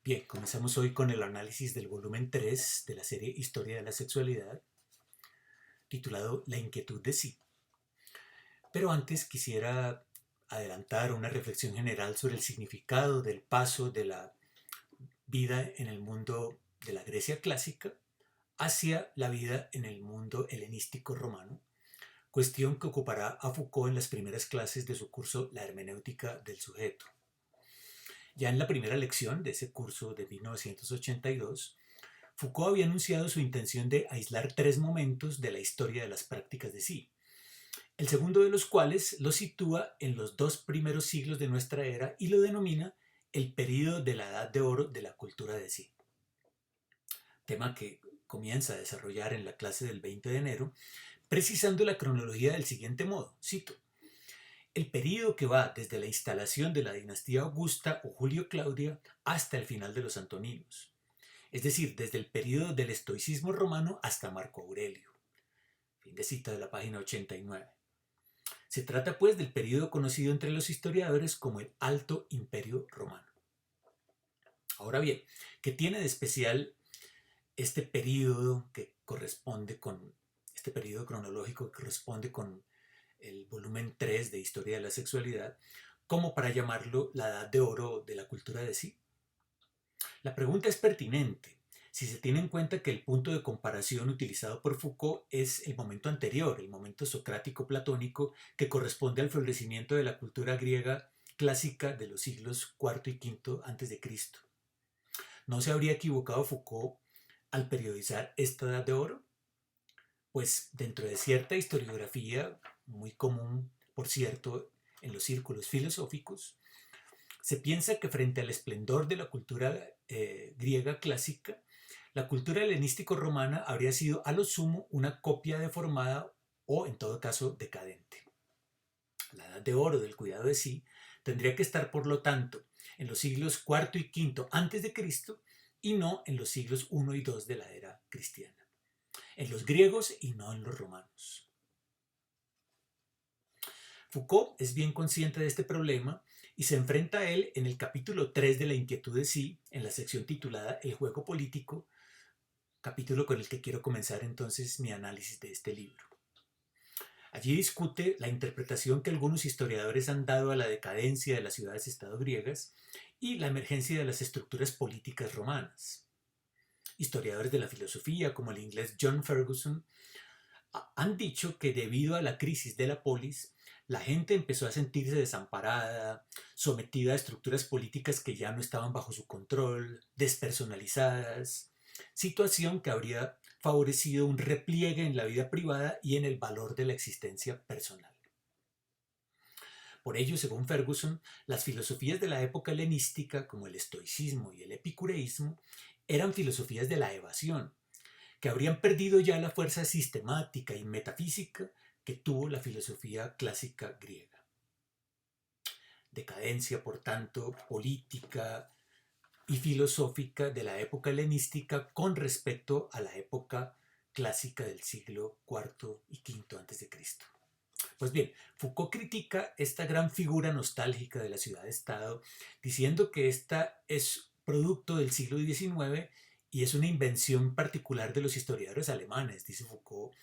Bien, comenzamos hoy con el análisis del volumen 3 de la serie Historia de la Sexualidad, titulado La inquietud de sí. Pero antes quisiera adelantar una reflexión general sobre el significado del paso de la vida en el mundo de la Grecia clásica hacia la vida en el mundo helenístico romano, cuestión que ocupará a Foucault en las primeras clases de su curso La hermenéutica del sujeto. Ya en la primera lección de ese curso de 1982, Foucault había anunciado su intención de aislar tres momentos de la historia de las prácticas de sí, el segundo de los cuales lo sitúa en los dos primeros siglos de nuestra era y lo denomina el período de la Edad de Oro de la cultura de sí, tema que comienza a desarrollar en la clase del 20 de enero, precisando la cronología del siguiente modo, cito: el período que va desde la instalación de la dinastía Augusta o Julio Claudia hasta el final de los Antoninos, es decir, desde el período del estoicismo romano hasta Marco Aurelio. Fin de cita de la página 89. Se trata pues del período conocido entre los historiadores como el Alto Imperio Romano. Ahora bien, ¿qué tiene de especial este período que corresponde con este período cronológico que corresponde con el volumen 3 de Historia de la Sexualidad, como para llamarlo la Edad de Oro de la cultura de sí? La pregunta es pertinente si se tiene en cuenta que el punto de comparación utilizado por Foucault es el momento anterior, el momento socrático-platónico, que corresponde al florecimiento de la cultura griega clásica de los siglos IV y V a.C. ¿No se habría equivocado Foucault al periodizar esta Edad de Oro? Pues dentro de cierta historiografía, muy común, por cierto, en los círculos filosóficos, se piensa que frente al esplendor de la cultura griega clásica, la cultura helenístico-romana habría sido a lo sumo una copia deformada o, en todo caso, decadente. La edad de oro del cuidado de sí tendría que estar, por lo tanto, en los siglos IV y V antes de Cristo y no en los siglos I y II de la era cristiana, en los griegos y no en los romanos. Foucault es bien consciente de este problema y se enfrenta a él en el capítulo 3 de La inquietud de sí, en la sección titulada El juego político, capítulo con el que quiero comenzar entonces mi análisis de este libro. Allí discute la interpretación que algunos historiadores han dado a la decadencia de las ciudades-estado griegas y la emergencia de las estructuras políticas romanas. Historiadores de la filosofía, como el inglés John Ferguson, han dicho que debido a la crisis de la polis, la gente empezó a sentirse desamparada, sometida a estructuras políticas que ya no estaban bajo su control, despersonalizadas, situación que habría favorecido un repliegue en la vida privada y en el valor de la existencia personal. Por ello, según Ferguson, las filosofías de la época helenística, como el estoicismo y el epicureísmo, eran filosofías de la evasión, que habrían perdido ya la fuerza sistemática y metafísica que tuvo la filosofía clásica griega. Decadencia, por tanto, política y filosófica de la época helenística con respecto a la época clásica del siglo IV y V a.C. Pues bien, Foucault critica esta gran figura nostálgica de la ciudad-estado, diciendo que esta es producto del siglo XIX y es una invención particular de los historiadores alemanes, dice Foucault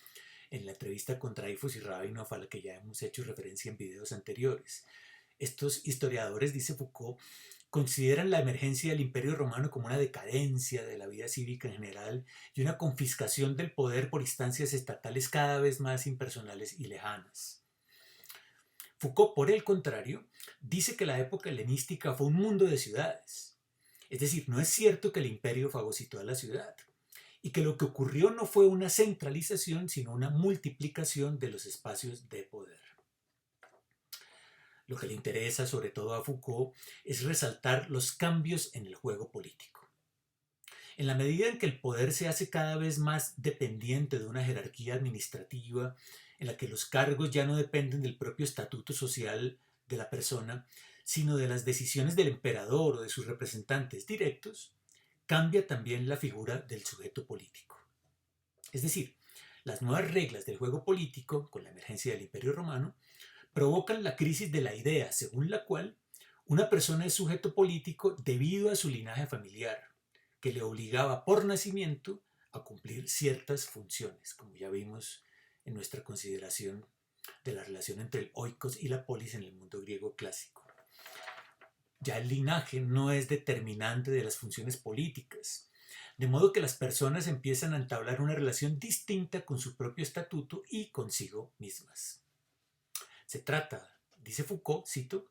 en la entrevista con Dreyfus y Rabinov, a la que ya hemos hecho referencia en videos anteriores. Estos historiadores, dice Foucault, consideran la emergencia del Imperio Romano como una decadencia de la vida cívica en general y una confiscación del poder por instancias estatales cada vez más impersonales y lejanas. Foucault, por el contrario, dice que la época helenística fue un mundo de ciudades. Es decir, no es cierto que el imperio fagocitó a la ciudad y que lo que ocurrió no fue una centralización, sino una multiplicación de los espacios de poder. Lo que le interesa sobre todo a Foucault es resaltar los cambios en el juego político. En la medida en que el poder se hace cada vez más dependiente de una jerarquía administrativa, en la que los cargos ya no dependen del propio estatuto social de la persona, sino de las decisiones del emperador o de sus representantes directos, cambia también la figura del sujeto político. Es decir, las nuevas reglas del juego político, con la emergencia del Imperio Romano, provocan la crisis de la idea según la cual Una persona es sujeto político debido a su linaje familiar, que le obligaba por nacimiento a cumplir ciertas funciones, como ya vimos en nuestra consideración de la relación entre el oikos y la polis en el mundo griego clásico. Ya el linaje no es determinante de las funciones políticas, de modo que las personas empiezan a entablar una relación distinta con su propio estatuto y consigo mismas. Se trata, dice Foucault, cito,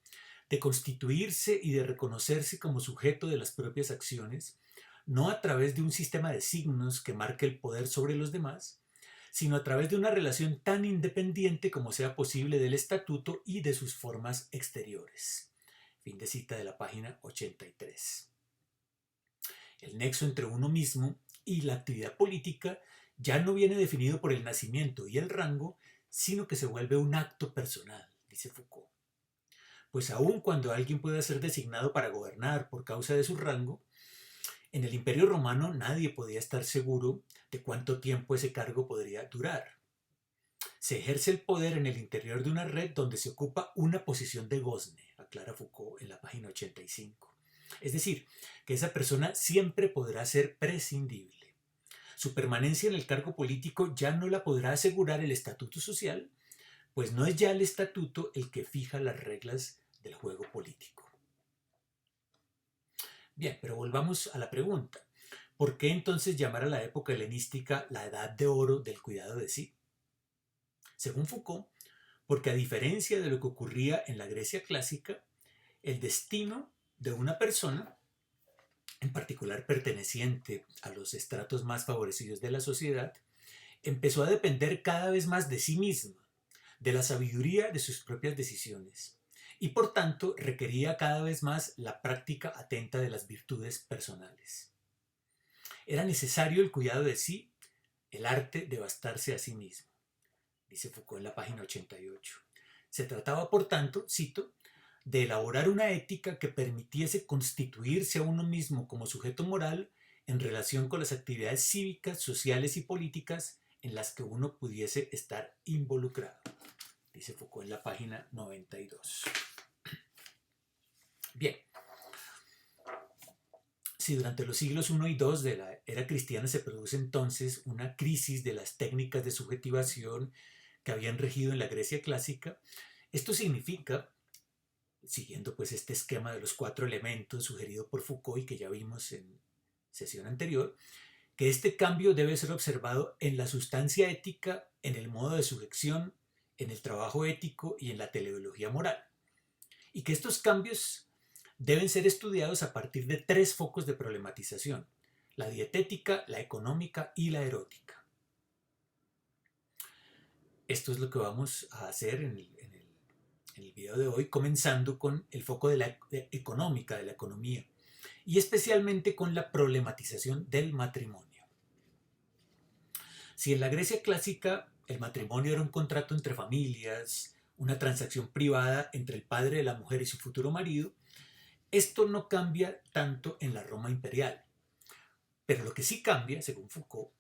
de constituirse y de reconocerse como sujeto de las propias acciones, no a través de un sistema de signos que marque el poder sobre los demás, sino a través de una relación tan independiente como sea posible del estatuto y de sus formas exteriores. Fin de cita de la página 83. El nexo entre uno mismo y la actividad política ya no viene definido por el nacimiento y el rango, sino que se vuelve un acto personal, dice Foucault. Pues aun cuando alguien pueda ser designado para gobernar por causa de su rango, en el Imperio Romano nadie podía estar seguro de cuánto tiempo ese cargo podría durar. Se ejerce el poder en el interior de una red donde se ocupa una posición de gozne, aclara Foucault en la página 85. Es decir, que esa persona siempre podrá ser prescindible. Su permanencia en el cargo político ya no la podrá asegurar el estatuto social, pues no es ya el estatuto el que fija las reglas del juego político. Bien, pero volvamos a la pregunta. ¿Por qué entonces llamar a la época helenística la edad de oro del cuidado de sí? Según Foucault, porque a diferencia de lo que ocurría en la Grecia clásica, el destino de una persona, en particular perteneciente a los estratos más favorecidos de la sociedad, empezó a depender cada vez más de sí misma, de la sabiduría de sus propias decisiones, y por tanto requería cada vez más la práctica atenta de las virtudes personales. Era necesario el cuidado de sí, el arte de bastarse a sí mismo, dice Foucault en la página 88. Se trataba, por tanto, cito, de elaborar una ética que permitiese constituirse a uno mismo como sujeto moral en relación con las actividades cívicas, sociales y políticas en las que uno pudiese estar involucrado, dice Foucault en la página 92. Bien, si durante los siglos I y II de la era cristiana se produce entonces una crisis de las técnicas de subjetivación que habían regido en la Grecia clásica, esto significa, siguiendo pues este esquema de los 4 elementos sugerido por Foucault y que ya vimos en sesión anterior, que este cambio debe ser observado en la sustancia ética, en el modo de sujeción, en el trabajo ético y en la teleología moral. Y que estos cambios deben ser estudiados a partir de 3 focos de problematización: la dietética, la económica y la erótica. Esto es lo que vamos a hacer en el video de hoy, comenzando con el foco de la económica, de la economía, y especialmente con la problematización del matrimonio. Si en la Grecia clásica el matrimonio era un contrato entre familias, una transacción privada entre el padre de la mujer y su futuro marido, esto no cambia tanto en la Roma imperial. Pero lo que sí cambia, según Foucault,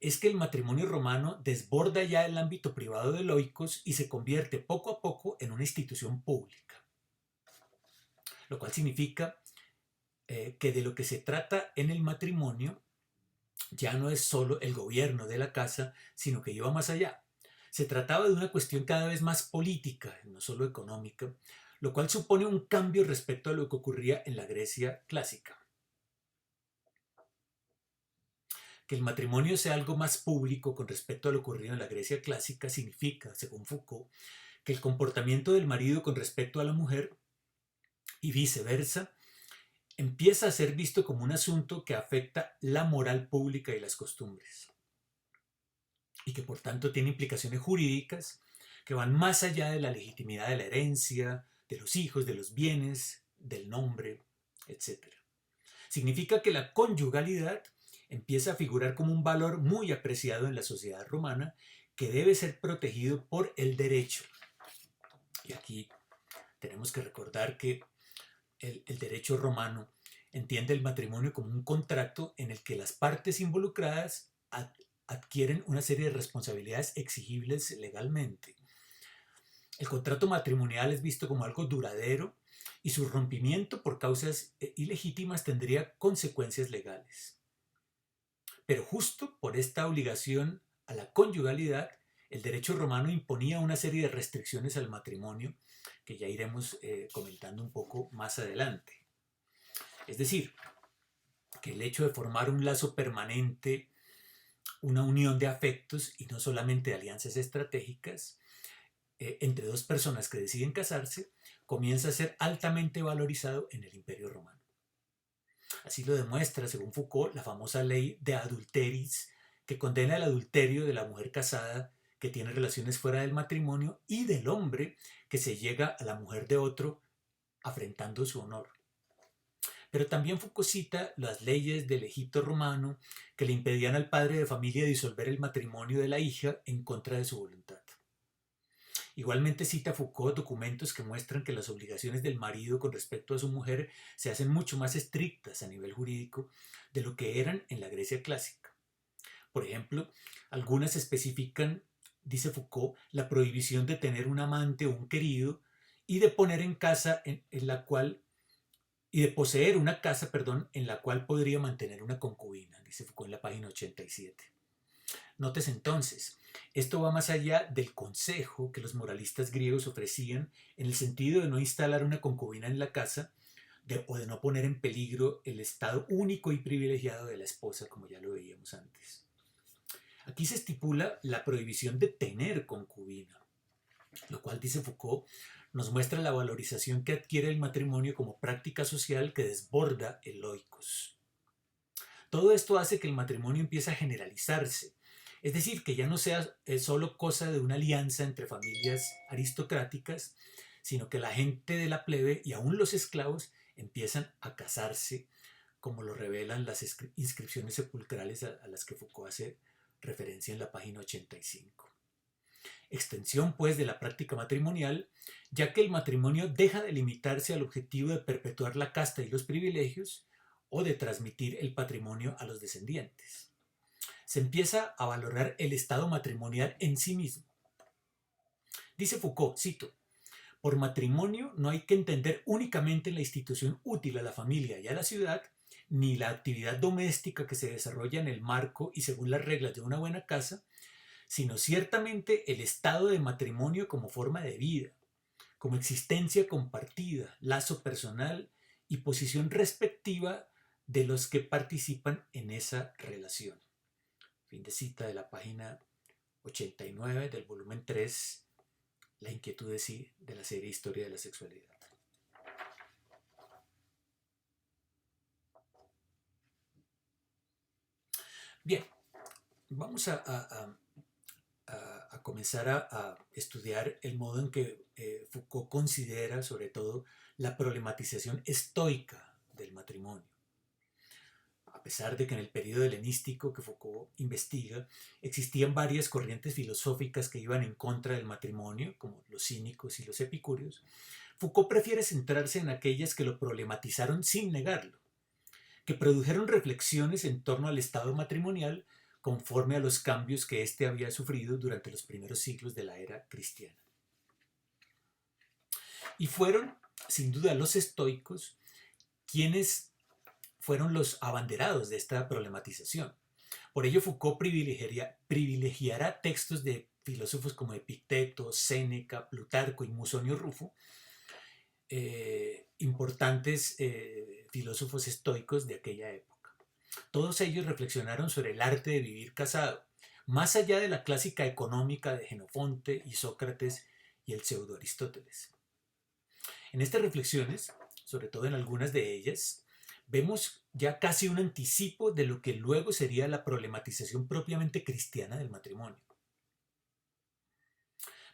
es que el matrimonio romano desborda ya el ámbito privado de oikos y se convierte poco a poco en una institución pública. Lo cual significa que de lo que se trata en el matrimonio ya no es solo el gobierno de la casa, sino que lleva más allá. Se trataba de una cuestión cada vez más política, no solo económica, lo cual supone un cambio respecto a lo que ocurría en la Grecia clásica. Que el matrimonio sea algo más público con respecto a lo ocurrido en la Grecia clásica significa, según Foucault, que el comportamiento del marido con respecto a la mujer y viceversa empieza a ser visto como un asunto que afecta la moral pública y las costumbres, y que por tanto tiene implicaciones jurídicas que van más allá de la legitimidad de la herencia, de los hijos, de los bienes, del nombre, etc. Significa que la conyugalidad empieza a figurar como un valor muy apreciado en la sociedad romana que debe ser protegido por el derecho. Y aquí tenemos que recordar que el derecho romano entiende el matrimonio como un contrato en el que las partes involucradas adquieren una serie de responsabilidades exigibles legalmente. El contrato matrimonial es visto como algo duradero y su rompimiento por causas ilegítimas tendría consecuencias legales. Pero justo por esta obligación a la conyugalidad, el derecho romano imponía una serie de restricciones al matrimonio que ya iremos comentando un poco más adelante. Es decir, que el hecho de formar un lazo permanente, una unión de afectos y no solamente de alianzas estratégicas entre dos personas que deciden casarse, comienza a ser altamente valorizado en el Imperio Romano. Así lo demuestra, según Foucault, la famosa ley de adulteris, que condena el adulterio de la mujer casada que tiene relaciones fuera del matrimonio y del hombre que se llega a la mujer de otro afrentando su honor. Pero también Foucault cita las leyes del Egipto romano que le impedían al padre de familia disolver el matrimonio de la hija en contra de su voluntad. Igualmente cita Foucault documentos que muestran que las obligaciones del marido con respecto a su mujer se hacen mucho más estrictas a nivel jurídico de lo que eran en la Grecia clásica. Por ejemplo, algunas especifican, dice Foucault, la prohibición de tener un amante o un querido y de poner en casa y de poseer una casa, en la cual podría mantener una concubina, dice Foucault en la página 87. Nótese entonces, esto va más allá del consejo que los moralistas griegos ofrecían en el sentido de no instalar una concubina en la casa o de no poner en peligro el estado único y privilegiado de la esposa, como ya lo veíamos antes. Aquí se estipula la prohibición de tener concubina, lo cual, dice Foucault, nos muestra la valorización que adquiere el matrimonio como práctica social que desborda el oikos. Todo esto hace que el matrimonio empiece a generalizarse, es decir, que ya no sea solo cosa de una alianza entre familias aristocráticas, sino que la gente de la plebe y aún los esclavos empiezan a casarse, como lo revelan las inscripciones sepulcrales a las que Foucault hace referencia en la página 85. Extensión, pues, de la práctica matrimonial, ya que el matrimonio deja de limitarse al objetivo de perpetuar la casta y los privilegios o de transmitir el patrimonio a los descendientes. Se empieza a valorar el estado matrimonial en sí mismo. Dice Foucault, cito, por matrimonio no hay que entender únicamente la institución útil a la familia y a la ciudad, ni la actividad doméstica que se desarrolla en el marco y según las reglas de una buena casa, sino ciertamente el estado de matrimonio como forma de vida, como existencia compartida, lazo personal y posición respectiva de los que participan en esa relación. Fin de cita de la página 89 del volumen 3, La inquietud de sí, de la serie Historia de la Sexualidad. Bien, vamos a comenzar a estudiar el modo en que Foucault considera, sobre todo, la problematización estoica del matrimonio. A pesar de que en el periodo helenístico que Foucault investiga, existían varias corrientes filosóficas que iban en contra del matrimonio, como los cínicos y los epicúreos, Foucault prefiere centrarse en aquellas que lo problematizaron sin negarlo, que produjeron reflexiones en torno al estado matrimonial conforme a los cambios que éste había sufrido durante los primeros siglos de la era cristiana. Y fueron, sin duda, los estoicos quienes fueron los abanderados de esta problematización. Por ello, Foucault privilegiará textos de filósofos como Epicteto, Séneca, Plutarco y Musonio Rufo, importantes filósofos estoicos de aquella época. Todos ellos reflexionaron sobre el arte de vivir casado, más allá de la clásica económica de Jenofonte y Sócrates y el pseudo Aristóteles. En estas reflexiones, sobre todo en algunas de ellas, vemos ya casi un anticipo de lo que luego sería la problematización propiamente cristiana del matrimonio.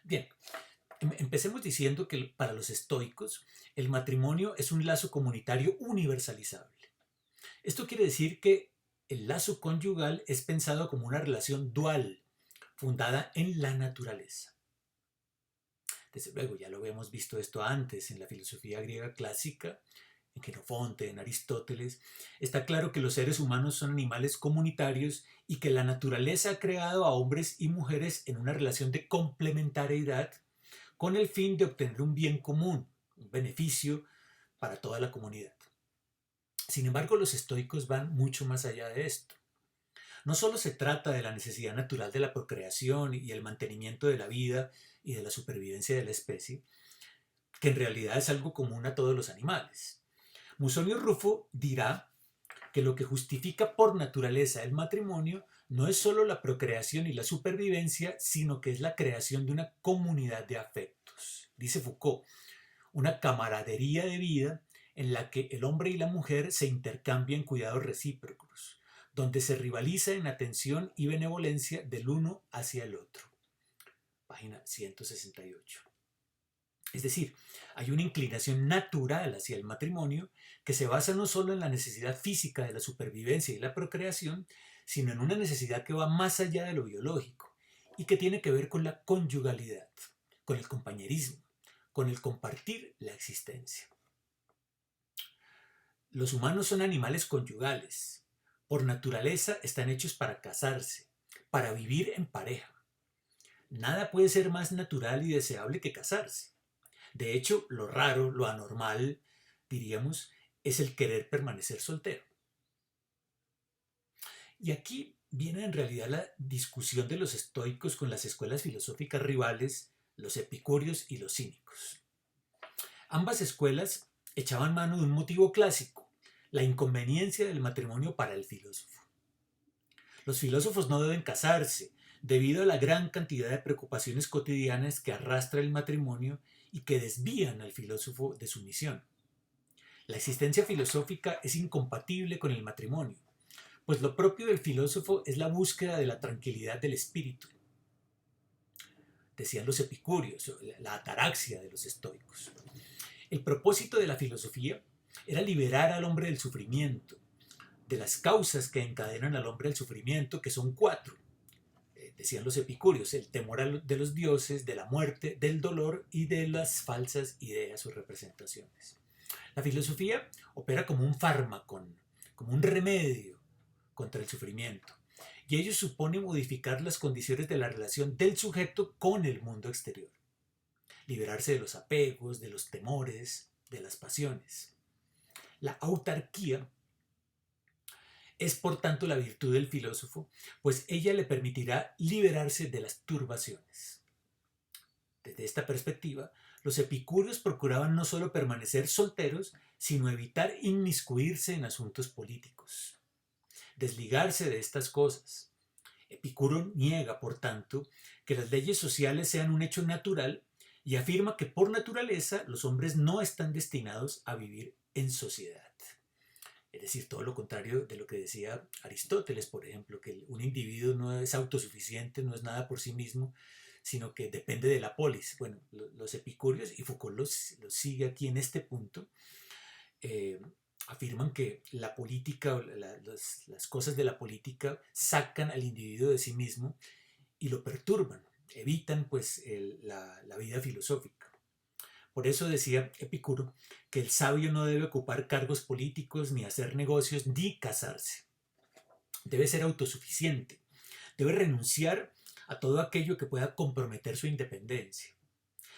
Bien, empecemos diciendo que para los estoicos el matrimonio es un lazo comunitario universalizable. Esto quiere decir que el lazo conyugal es pensado como una relación dual, fundada en la naturaleza. Desde luego, ya lo habíamos visto esto antes en la filosofía griega clásica, en Jenofonte, en Aristóteles. Está claro que los seres humanos son animales comunitarios y que la naturaleza ha creado a hombres y mujeres en una relación de complementariedad con el fin de obtener un bien común, un beneficio para toda la comunidad. Sin embargo, los estoicos van mucho más allá de esto. No solo se trata de la necesidad natural de la procreación y el mantenimiento de la vida y de la supervivencia de la especie, que en realidad es algo común a todos los animales. Musonio Rufo dirá que lo que justifica por naturaleza el matrimonio no es solo la procreación y la supervivencia, sino que es la creación de una comunidad de afectos. Dice Foucault, una camaradería de vida en la que el hombre y la mujer se intercambian cuidados recíprocos, donde se rivaliza en atención y benevolencia del uno hacia el otro. Página 168. Es decir, hay una inclinación natural hacia el matrimonio que se basa no solo en la necesidad física de la supervivencia y la procreación, sino en una necesidad que va más allá de lo biológico y que tiene que ver con la conyugalidad, con el compañerismo, con el compartir la existencia. Los humanos son animales conyugales. Por naturaleza están hechos para casarse, para vivir en pareja. Nada puede ser más natural y deseable que casarse. De hecho, lo raro, lo anormal, diríamos, es el querer permanecer soltero. Y aquí viene en realidad la discusión de los estoicos con las escuelas filosóficas rivales, los epicúreos y los cínicos. Ambas escuelas echaban mano de un motivo clásico, la inconveniencia del matrimonio para el filósofo. Los filósofos no deben casarse, debido a la gran cantidad de preocupaciones cotidianas que arrastra el matrimonio y que desvían al filósofo de su misión. La existencia filosófica es incompatible con el matrimonio, pues lo propio del filósofo es la búsqueda de la tranquilidad del espíritu. Decían los epicúreos, la ataraxia de los estoicos. El propósito de la filosofía era liberar al hombre del sufrimiento, de las causas que encadenan al hombre al sufrimiento, que son 4. Decían los epicúreos, el temor de los dioses, de la muerte, del dolor y de las falsas ideas o representaciones. La filosofía opera como un fármaco, como un remedio contra el sufrimiento, y ello supone modificar las condiciones de la relación del sujeto con el mundo exterior, liberarse de los apegos, de los temores, de las pasiones. La autarquía es por tanto la virtud del filósofo, pues ella le permitirá liberarse de las turbaciones. Desde esta perspectiva, los epicúreos procuraban no solo permanecer solteros, sino evitar inmiscuirse en asuntos políticos, desligarse de estas cosas. Epicuro niega, por tanto, que las leyes sociales sean un hecho natural y afirma que por naturaleza los hombres no están destinados a vivir en sociedad. Es decir, todo lo contrario de lo que decía Aristóteles, por ejemplo, que un individuo no es autosuficiente, no es nada por sí mismo, sino que depende de la polis. Bueno, los epicúreos, y Foucault los sigue aquí en este punto, afirman que la política, las cosas de la política sacan al individuo de sí mismo y lo perturban, evitan pues la vida filosófica. Por eso decía Epicuro que el sabio no debe ocupar cargos políticos, ni hacer negocios, ni casarse. Debe ser autosuficiente. Debe renunciar a todo aquello que pueda comprometer su independencia.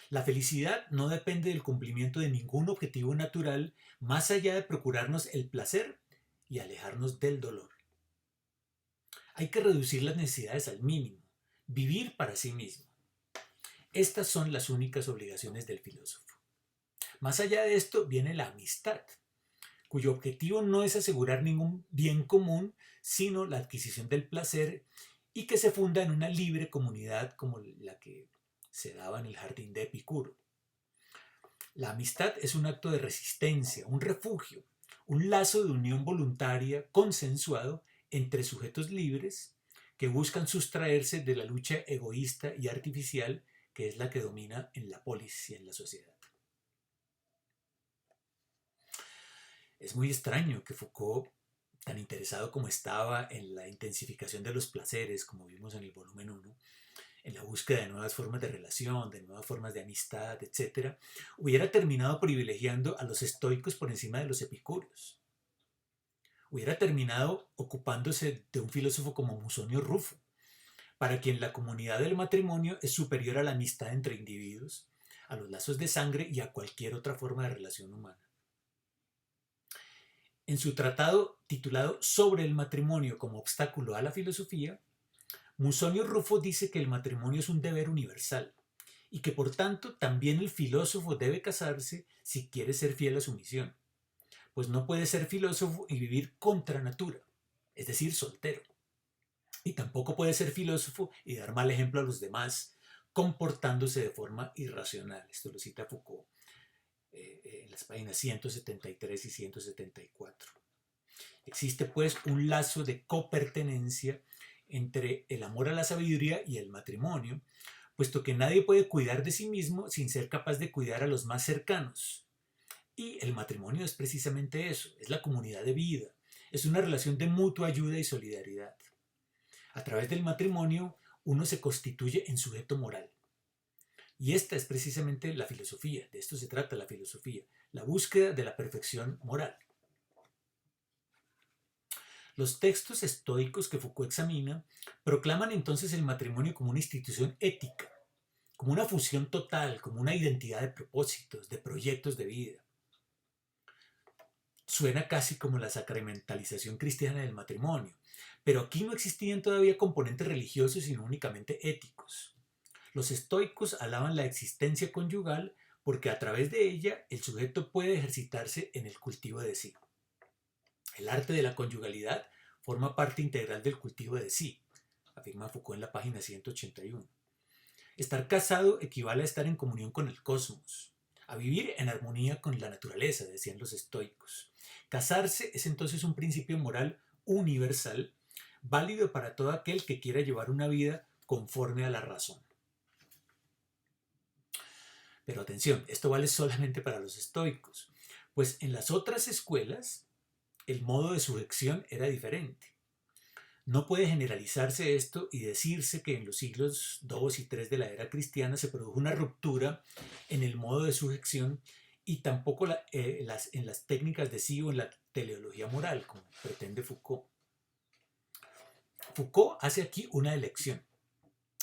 La felicidad no depende del cumplimiento de ningún objetivo natural más allá de procurarnos el placer y alejarnos del dolor. Hay que reducir las necesidades al mínimo, vivir para sí mismo. Estas son las únicas obligaciones del filósofo. Más allá de esto viene la amistad, cuyo objetivo no es asegurar ningún bien común, sino la adquisición del placer y que se funda en una libre comunidad como la que se daba en el jardín de Epicuro. La amistad es un acto de resistencia, un refugio, un lazo de unión voluntaria, consensuado entre sujetos libres que buscan sustraerse de la lucha egoísta y artificial que es la que domina en la polis y en la sociedad. Es muy extraño que Foucault, tan interesado como estaba en la intensificación de los placeres, como vimos en el volumen 1, en la búsqueda de nuevas formas de relación, de nuevas formas de amistad, etc., hubiera terminado privilegiando a los estoicos por encima de los epicúreos. Hubiera terminado ocupándose de un filósofo como Musonio Rufo, para quien la comunidad del matrimonio es superior a la amistad entre individuos, a los lazos de sangre y a cualquier otra forma de relación humana. En su tratado titulado Sobre el matrimonio como obstáculo a la filosofía, Musonio Rufo dice que el matrimonio es un deber universal y que por tanto también el filósofo debe casarse si quiere ser fiel a su misión, pues no puede ser filósofo y vivir contra natura, es decir, soltero. Y tampoco puede ser filósofo y dar mal ejemplo a los demás, comportándose de forma irracional. Esto lo cita Foucault en las páginas 173 y 174. Existe pues un lazo de copertenencia entre el amor a la sabiduría y el matrimonio, puesto que nadie puede cuidar de sí mismo sin ser capaz de cuidar a los más cercanos. Y el matrimonio es precisamente eso, es la comunidad de vida, es una relación de mutua ayuda y solidaridad. A través del matrimonio uno se constituye en sujeto moral. Y esta es precisamente la filosofía, de esto se trata la filosofía, la búsqueda de la perfección moral. Los textos estoicos que Foucault examina proclaman entonces el matrimonio como una institución ética, como una fusión total, como una identidad de propósitos, de proyectos de vida. Suena casi como la sacramentalización cristiana del matrimonio, pero aquí no existían todavía componentes religiosos, sino únicamente éticos. Los estoicos alaban la existencia conyugal porque a través de ella el sujeto puede ejercitarse en el cultivo de sí. El arte de la conyugalidad forma parte integral del cultivo de sí, afirma Foucault en la página 181. Estar casado equivale a estar en comunión con el cosmos, a vivir en armonía con la naturaleza, decían los estoicos. Casarse es entonces un principio moral universal, válido para todo aquel que quiera llevar una vida conforme a la razón. Pero atención, esto vale solamente para los estoicos, pues en las otras escuelas el modo de sujeción era diferente. No puede generalizarse esto y decirse que en los siglos II y III de la era cristiana se produjo una ruptura en el modo de sujeción y tampoco en las técnicas de sí o en la teleología moral, como pretende Foucault. Foucault hace aquí una elección.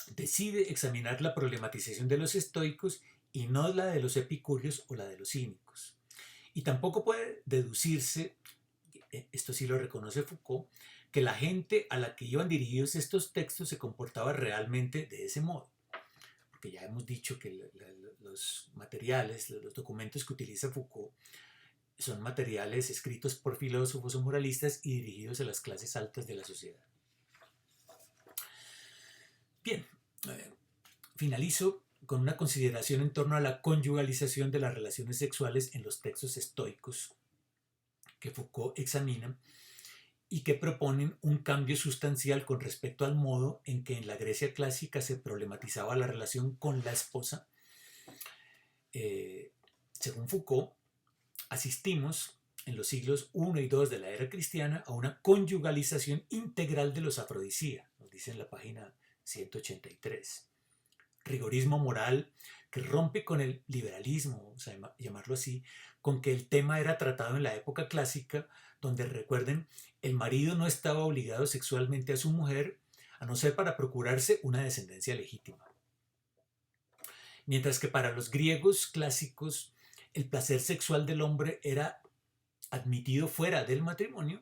Decide examinar la problematización de los estoicos y no la de los epicúreos o la de los cínicos. Y tampoco puede deducirse, esto sí lo reconoce Foucault, que la gente a la que iban dirigidos estos textos se comportaba realmente de ese modo. Porque ya hemos dicho que los materiales, los documentos que utiliza Foucault son materiales escritos por filósofos o moralistas y dirigidos a las clases altas de la sociedad. Bien, finalizo con una consideración en torno a la conyugalización de las relaciones sexuales en los textos estoicos que Foucault examina y que proponen un cambio sustancial con respecto al modo en que en la Grecia clásica se problematizaba la relación con la esposa. Según Foucault, asistimos en los siglos I y II de la era cristiana a una conyugalización integral de los afrodisíacos, nos dice en la página 183. Rigorismo moral que rompe con el liberalismo, vamos a llamarlo así, con que el tema era tratado en la época clásica, donde, recuerden, el marido no estaba obligado sexualmente a su mujer, a no ser para procurarse una descendencia legítima. Mientras que para los griegos clásicos el placer sexual del hombre era admitido fuera del matrimonio,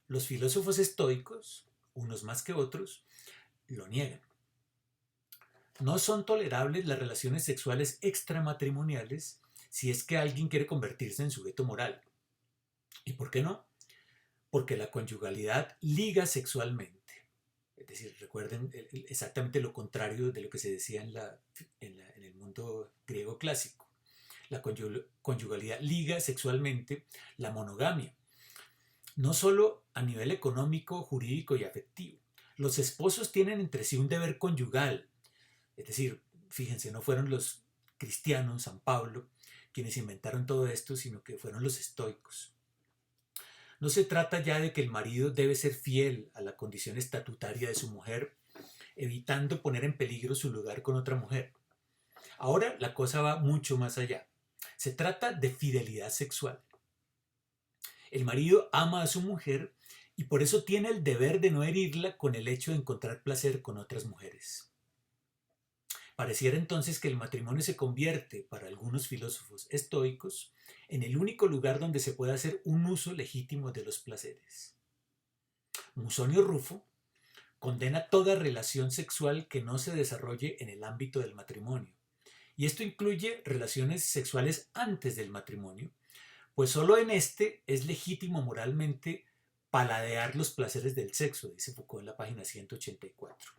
los filósofos estoicos, unos más que otros, lo niegan. No son tolerables las relaciones sexuales extramatrimoniales si es que alguien quiere convertirse en sujeto moral. ¿Y por qué no? Porque la conyugalidad liga sexualmente. Es decir, recuerden exactamente lo contrario de lo que se decía en el mundo griego clásico. La conyugalidad liga sexualmente la monogamia. No solo a nivel económico, jurídico y afectivo. Los esposos tienen entre sí un deber conyugal. Es decir, fíjense, no fueron los cristianos, San Pablo, quienes inventaron todo esto, sino que fueron los estoicos. No se trata ya de que el marido debe ser fiel a la condición estatutaria de su mujer, evitando poner en peligro su lugar con otra mujer. Ahora la cosa va mucho más allá. Se trata de fidelidad sexual. El marido ama a su mujer y por eso tiene el deber de no herirla con el hecho de encontrar placer con otras mujeres. Pareciera entonces que el matrimonio se convierte, para algunos filósofos estoicos, en el único lugar donde se puede hacer un uso legítimo de los placeres. Musonio Rufo condena toda relación sexual que no se desarrolle en el ámbito del matrimonio, y esto incluye relaciones sexuales antes del matrimonio, pues solo en este es legítimo moralmente paladear los placeres del sexo, dice Foucault en la página 184.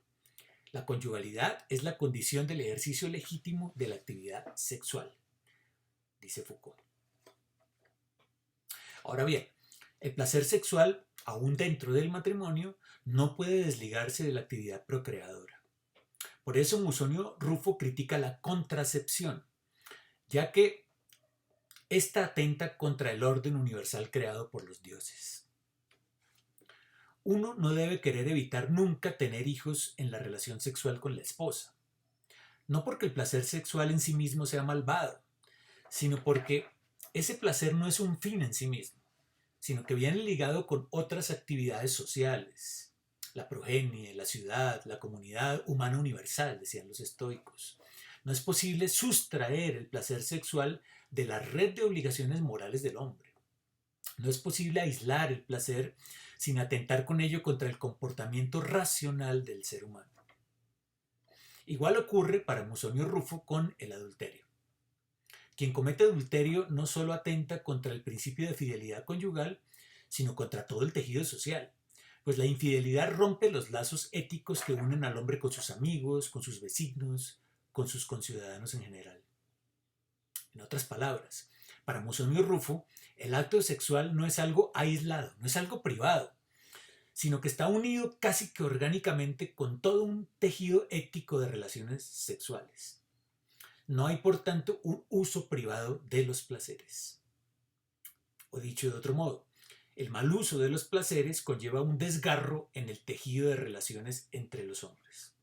La conyugalidad es la condición del ejercicio legítimo de la actividad sexual, dice Foucault. Ahora bien, el placer sexual, aún dentro del matrimonio, no puede desligarse de la actividad procreadora. Por eso Musonio Rufo critica la contracepción, ya que esta atenta contra el orden universal creado por los dioses. Uno no debe querer evitar nunca tener hijos en la relación sexual con la esposa. No porque el placer sexual en sí mismo sea malvado, sino porque ese placer no es un fin en sí mismo, sino que viene ligado con otras actividades sociales. La progenie, la ciudad, la comunidad humana universal, decían los estoicos. No es posible sustraer el placer sexual de la red de obligaciones morales del hombre. No es posible aislar el placer sin atentar con ello contra el comportamiento racional del ser humano. Igual ocurre para Musonio Rufo con el adulterio. Quien comete adulterio no solo atenta contra el principio de fidelidad conyugal, sino contra todo el tejido social, pues la infidelidad rompe los lazos éticos que unen al hombre con sus amigos, con sus vecinos, con sus conciudadanos en general. En otras palabras, para Musonio Rufo, el acto sexual no es algo aislado, no es algo privado, sino que está unido casi que orgánicamente con todo un tejido ético de relaciones sexuales. No hay, por tanto, un uso privado de los placeres. O dicho de otro modo, el mal uso de los placeres conlleva un desgarro en el tejido de relaciones entre los hombres.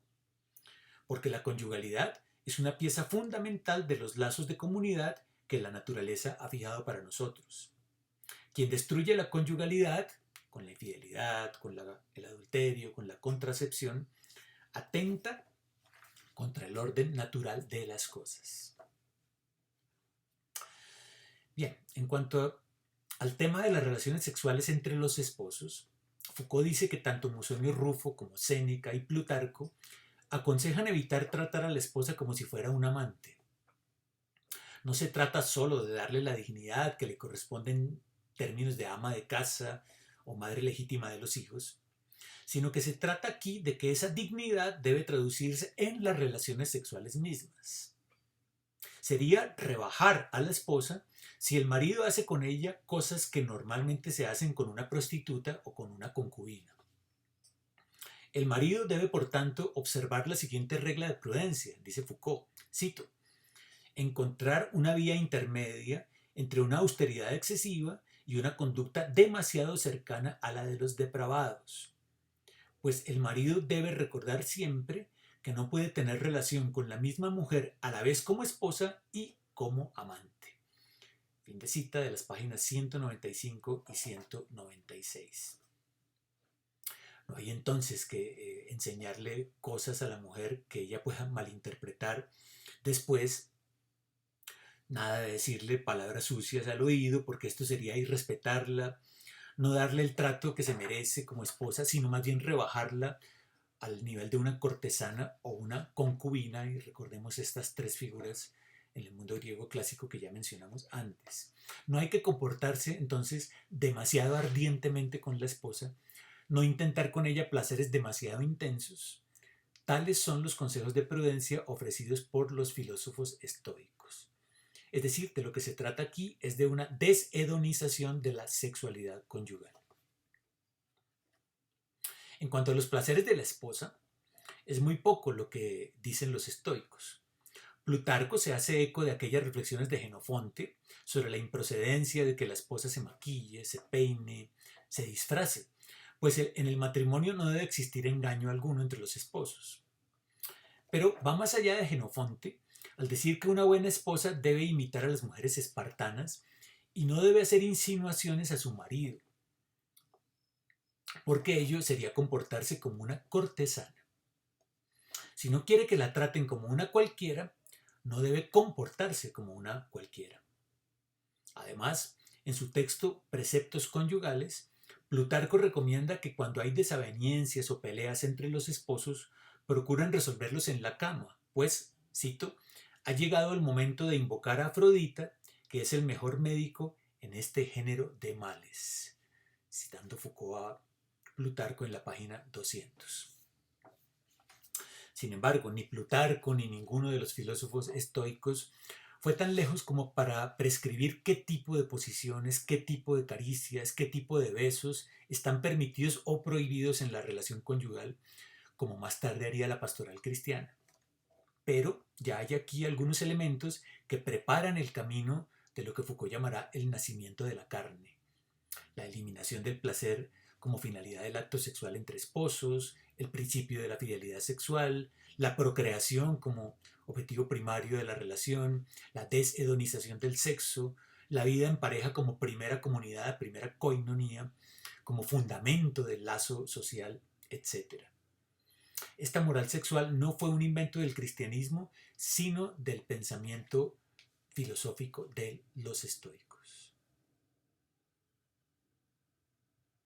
Porque la conyugalidad es una pieza fundamental de los lazos de comunidad que la naturaleza ha fijado para nosotros. Quien destruye la conyugalidad, con la infidelidad, con el adulterio, con la contracepción, atenta contra el orden natural de las cosas. Bien, en cuanto al tema de las relaciones sexuales entre los esposos, Foucault dice que tanto Musonio Rufo como Séneca y Plutarco aconsejan evitar tratar a la esposa como si fuera un amante. No se trata solo de darle la dignidad que le corresponde en términos de ama de casa o madre legítima de los hijos, sino que se trata aquí de que esa dignidad debe traducirse en las relaciones sexuales mismas. Sería rebajar a la esposa si el marido hace con ella cosas que normalmente se hacen con una prostituta o con una concubina. El marido debe, por tanto, observar la siguiente regla de prudencia, dice Foucault, cito, encontrar una vía intermedia entre una austeridad excesiva y una conducta demasiado cercana a la de los depravados. Pues el marido debe recordar siempre que no puede tener relación con la misma mujer a la vez como esposa y como amante. Fin de cita de las páginas 195 y 196. No hay entonces que enseñarle cosas a la mujer que ella pueda malinterpretar después. Nada de decirle palabras sucias al oído, porque esto sería irrespetarla, no darle el trato que se merece como esposa, sino más bien rebajarla al nivel de una cortesana o una concubina, y recordemos estas tres figuras en el mundo griego clásico que ya mencionamos antes. No hay que comportarse entonces demasiado ardientemente con la esposa, no intentar con ella placeres demasiado intensos. Tales son los consejos de prudencia ofrecidos por los filósofos estoicos. Es decir, de lo que se trata aquí es de una deshedonización de la sexualidad conyugal. En cuanto a los placeres de la esposa, es muy poco lo que dicen los estoicos. Plutarco se hace eco de aquellas reflexiones de Jenofonte sobre la improcedencia de que la esposa se maquille, se peine, se disfrace, pues en el matrimonio no debe existir engaño alguno entre los esposos. Pero va más allá de Jenofonte al decir que una buena esposa debe imitar a las mujeres espartanas y no debe hacer insinuaciones a su marido, porque ello sería comportarse como una cortesana. Si no quiere que la traten como una cualquiera, no debe comportarse como una cualquiera. Además, en su texto Preceptos conyugales, Plutarco recomienda que cuando hay desavenencias o peleas entre los esposos, procuren resolverlos en la cama, pues, cito, ha llegado el momento de invocar a Afrodita, que es el mejor médico en este género de males. Citando Foucault a Plutarco en la página 200. Sin embargo, ni Plutarco ni ninguno de los filósofos estoicos fue tan lejos como para prescribir qué tipo de posiciones, qué tipo de caricias, qué tipo de besos están permitidos o prohibidos en la relación conyugal, como más tarde haría la pastoral cristiana. Pero ya hay aquí algunos elementos que preparan el camino de lo que Foucault llamará el nacimiento de la carne. La eliminación del placer como finalidad del acto sexual entre esposos, el principio de la fidelidad sexual, la procreación como objetivo primario de la relación, la deshedonización del sexo, la vida en pareja como primera comunidad, primera koinonía, como fundamento del lazo social, etc. Esta moral sexual no fue un invento del cristianismo, sino del pensamiento filosófico de los estoicos.